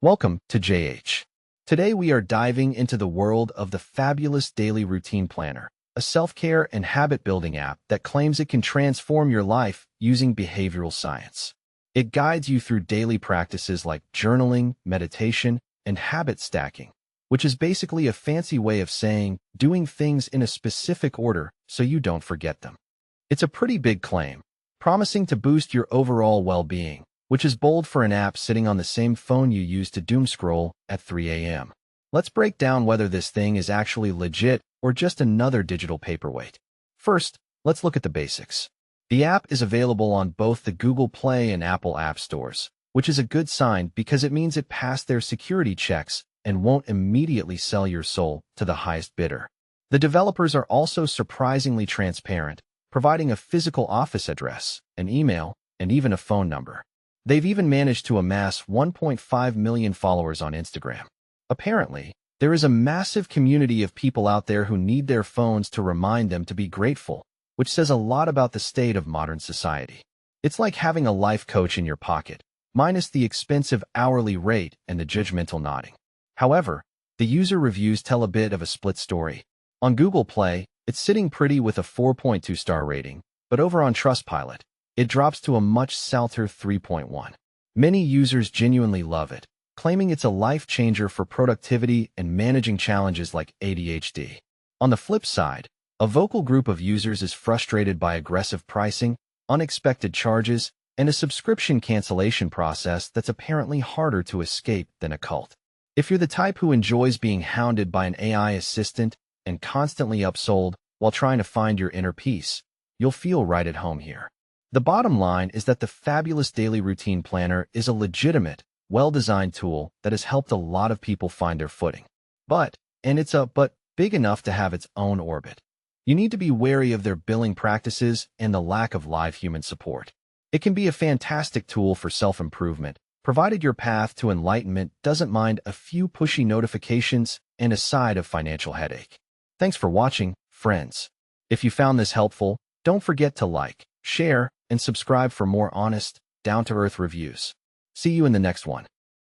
Welcome to JH. Today we are diving into the world of the fabulous Daily Routine Planner, a self-care and habit-building app that claims it can transform your life using behavioral science. It guides you through daily practices like journaling, meditation, and habit stacking, which is basically a fancy way of saying doing things in a specific order so you don't forget them. It's a pretty big claim, promising to boost your overall well-being, which is bold for an app sitting on the same phone you use to doom scroll at 3 a.m. Let's break down whether this thing is actually legit or just another digital paperweight. First, let's look at the basics. The app is available on both the Google Play and Apple App Stores, which is a good sign because it means it passed their security checks and won't immediately sell your soul to the highest bidder. The developers are also surprisingly transparent, providing a physical office address, an email, and even a phone number. They've even managed to amass 1.5 million followers on Instagram. Apparently, there is a massive community of people out there who need their phones to remind them to be grateful, which says a lot about the state of modern society. It's like having a life coach in your pocket, minus the expensive hourly rate and the judgmental nodding. However, the user reviews tell a bit of a split story. On Google Play, it's sitting pretty with a 4.2-star rating, but over on Trustpilot, it drops to a much salter 3.1. Many users genuinely love it, claiming it's a life changer for productivity and managing challenges like ADHD. On the flip side, a vocal group of users is frustrated by aggressive pricing, unexpected charges, and a subscription cancellation process that's apparently harder to escape than a cult. If you're the type who enjoys being hounded by an AI assistant and constantly upsold while trying to find your inner peace, you'll feel right at home here. The bottom line is that the fabulous Daily Routine Planner is a legitimate, well-designed tool that has helped a lot of people find their footing. But big enough to have its own orbit. You need to be wary of their billing practices and the lack of live human support. It can be a fantastic tool for self-improvement, provided your path to enlightenment doesn't mind a few pushy notifications and a side of financial headache. Thanks for watching, friends. If you found this helpful, don't forget to like, share, and subscribe for more honest, down-to-earth reviews. See you in the next one.